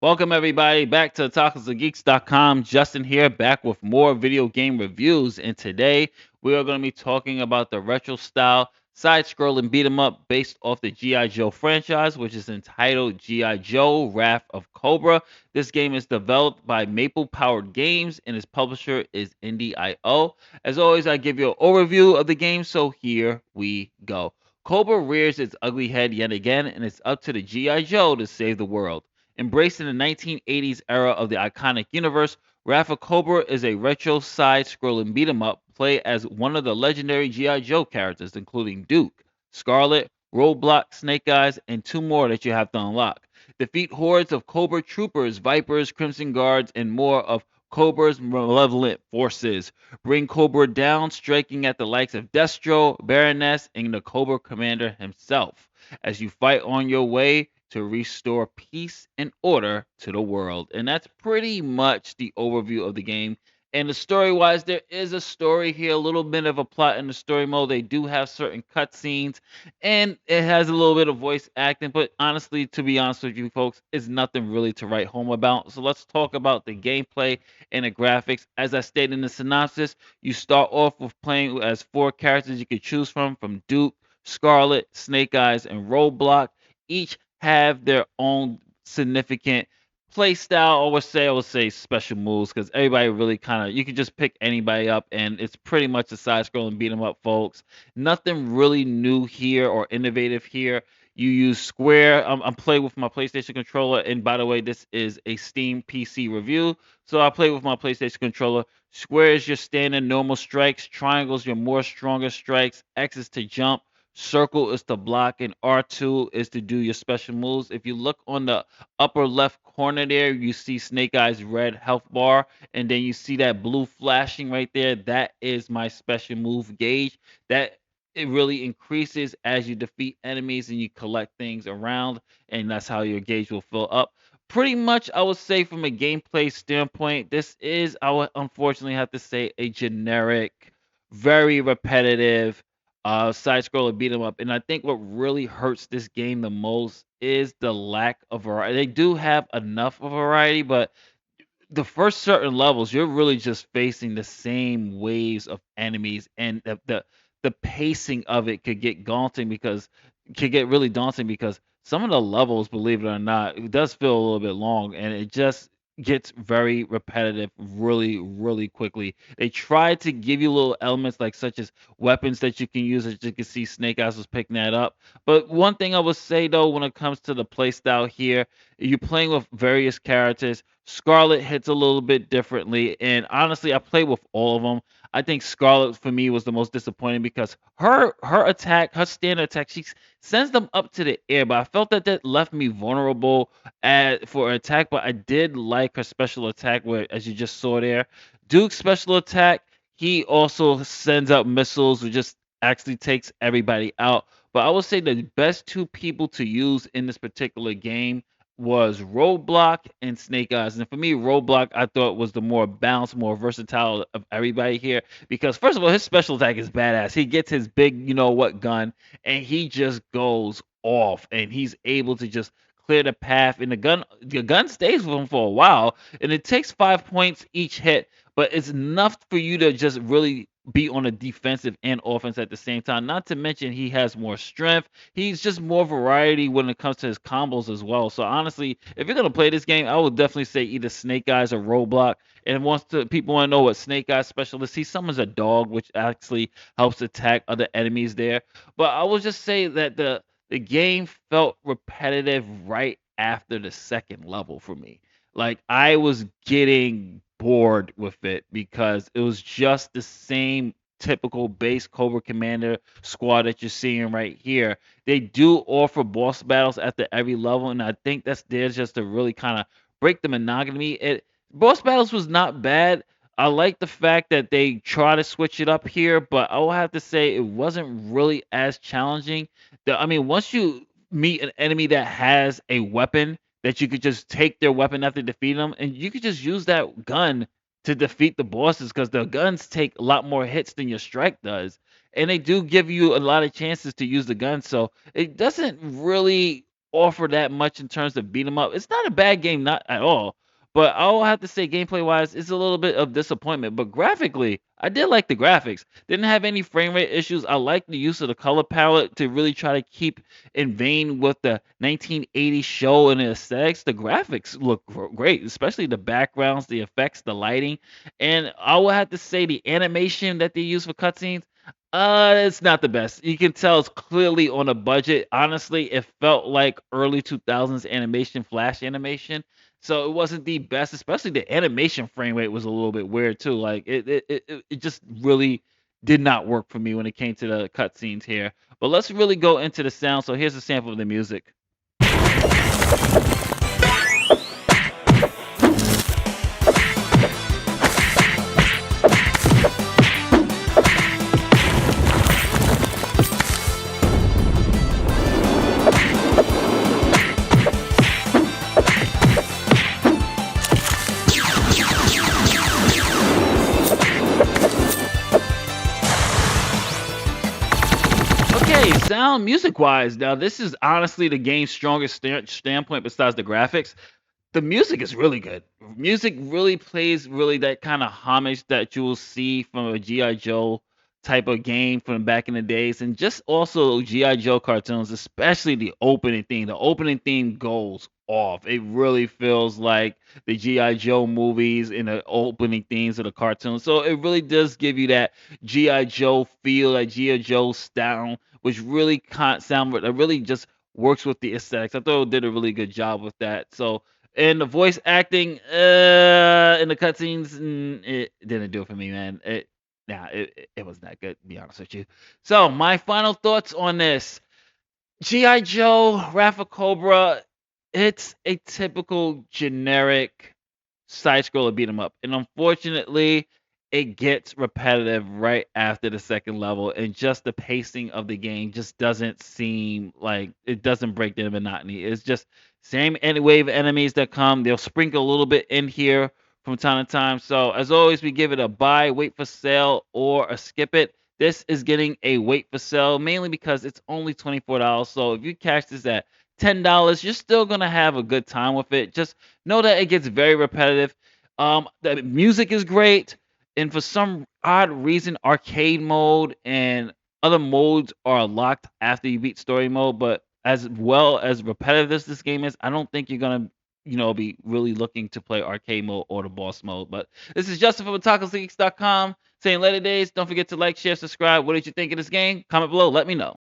Welcome everybody back to talkersofgeeks.com. Justin here, back with more video game reviews. And today we are going to be talking about the retro style side-scrolling beat 'em up based off the G.I. Joe franchise, which is entitled G.I. Joe: Wrath of Cobra. This game is developed by Maple Powered Games and its publisher is Indie.io. As always, I give you an overview of the game, so here we go. Cobra rears its ugly head yet again, and it's up to the G.I. Joe to save the world. Embracing the 1980s era of the iconic universe, Wrath of Cobra is a retro side-scrolling beat 'em up. Play as one of the legendary G.I. Joe characters, including Duke, Scarlett, Roadblock, Snake Eyes, and two more that you have to unlock. Defeat hordes of Cobra troopers, Vipers, Crimson Guards, and more of Cobra's malevolent forces. Bring Cobra down, striking at the likes of Destro, Baroness, and the Cobra Commander himself as you fight on your way to restore peace and order to the world. And that's pretty much the overview of the game. And the story wise, there is a story here, a little bit of a plot in the story mode. They do have certain cutscenes and it has a little bit of voice acting, but honestly, to be honest with you folks, it's nothing really to write home about. So let's talk about the gameplay and the graphics. As I stated in the synopsis, you start off with playing as four characters you can choose from Duke, Scarlet, Snake Eyes, and Roadblock. Each have their own significant play style. I would say special moves because everybody really kind of you can just pick anybody up and it's pretty much a side scrolling beat 'em up, folks. Nothing really new here or innovative here. You use square. I'm playing with my PlayStation controller, and by the way, this is a Steam PC review, so I play with my PlayStation controller. Square is your standard normal strikes. Triangles your more stronger strikes. X is to jump. Circle is to block, and R2 is to do your special moves. If you look on the upper left corner there, you see Snake Eyes' red health bar, and then you see that blue flashing right there. That is my special move gauge. That it really increases as you defeat enemies and you collect things around, and that's how your gauge will fill up. Pretty much, I would say from a gameplay standpoint, this is, I would unfortunately have to say, a generic, very repetitive side scroller beat 'em up. And I think what really hurts this game the most is the lack of variety. They do have enough of variety, but the first certain levels, you're really just facing the same waves of enemies, and the pacing of it could get really daunting because some of the levels, believe it or not, it does feel a little bit long, and it just gets very repetitive really, really quickly. They try to give you little elements like such as weapons that you can use, as you can see Snake Eyes was picking that up. But one thing I would say though, when it comes to the play style here, you're playing with various characters. Scarlet hits a little bit differently, and honestly, I played with all of them. I think Scarlet for me was the most disappointing because her attack, her standard attack, sends them up to the air, but I felt that that left me vulnerable for attack. But I did like her special attack, where as you just saw there, Duke's special attack, he also sends out missiles, which just actually takes everybody out. But I would say the best two people to use in this particular game was Roadblock and Snake Eyes. And for me, Roadblock I thought was the more balanced, more versatile of everybody here. Because first of all, his special attack is badass. He gets his big, you know what, gun, and he just goes off, and he's able to just clear the path. And the gun stays with him for a while, and it takes 5 points each hit, but it's enough for you to just really be on a defensive and offense at the same time. Not to mention he has more strength. He's just more variety when it comes to his combos as well. So honestly, if you're gonna play this game, I would definitely say either Snake Eyes or Roadblock. And once people want to know what Snake Eyes specialist, he summons a dog, which actually helps attack other enemies there. But I will just say that the game felt repetitive right after the second level for me. Like I was getting bored with it because it was just the same typical base Cobra Commander squad that you're seeing right here. They do offer boss battles after every level, and I think that's there just to really kind of break the monogamy. It boss battles was not bad. I like the fact that they try to switch it up here, but I will have to say it wasn't really as challenging. I mean, once you meet an enemy that has a weapon that you could just take their weapon after defeat them, and you could just use that gun to defeat the bosses because the guns take a lot more hits than your strike does, and they do give you a lot of chances to use the gun. So it doesn't really offer that much in terms of beat 'em up. It's not a bad game, not at all. But I'll have to say, gameplay wise, it's a little bit of disappointment. But graphically, I did like the graphics. Didn't have any frame rate issues. I like the use of the color palette to really try to keep in vein with the 1980s show and the aesthetics. The graphics look great, especially the backgrounds, the effects, the lighting. And I will have to say, the animation that they use for cutscenes, it's not the best. You can tell it's clearly on a budget. Honestly, it felt like early 2000s animation, flash animation. So it wasn't the best, especially the animation frame rate was a little bit weird too. Like it just really did not work for me when it came to the cutscenes here. But let's really go into the sound. So here's a sample of the music. Okay, sound music wise. Now, this is honestly the game's strongest standpoint besides the graphics. The music is really good. Music really plays really that kind of homage that you will see from a G.I. Joe type of game from back in the days, and just also G.I. Joe cartoons, especially the opening theme. The opening theme goes off. It really feels like the G.I. Joe movies and the opening themes of the cartoons. So it really does give you that G.I. Joe feel, that G.I. Joe style, which really can't sound, that really just works with the aesthetics. I thought it did a really good job with that. So and the voice acting in the cutscenes, it didn't do it for me, man. It was not good, to be honest with you. So my final thoughts on this: GI Joe, Wrath of Cobra. It's a typical generic side scroller beat 'em up. And unfortunately, it gets repetitive right after the second level, and just the pacing of the game just doesn't seem like it doesn't break the monotony. It's just same any wave of enemies that come. They'll sprinkle a little bit in here from time to time. So as always, we give it a buy, wait for sale, or a skip it. This is getting a wait for sale mainly because it's only $24. So if you catch this at $10, you're still gonna have a good time with it. Just know that it gets very repetitive. The music is great, and for some odd reason, arcade mode and other modes are locked after you beat story mode. But as well as repetitive as this game is, I don't think you're gonna, be really looking to play arcade mode or the boss mode. But this is Justin from TacoSleeks.com saying later days. Don't forget to like, share, subscribe. What did you think of this game? Comment below. Let me know.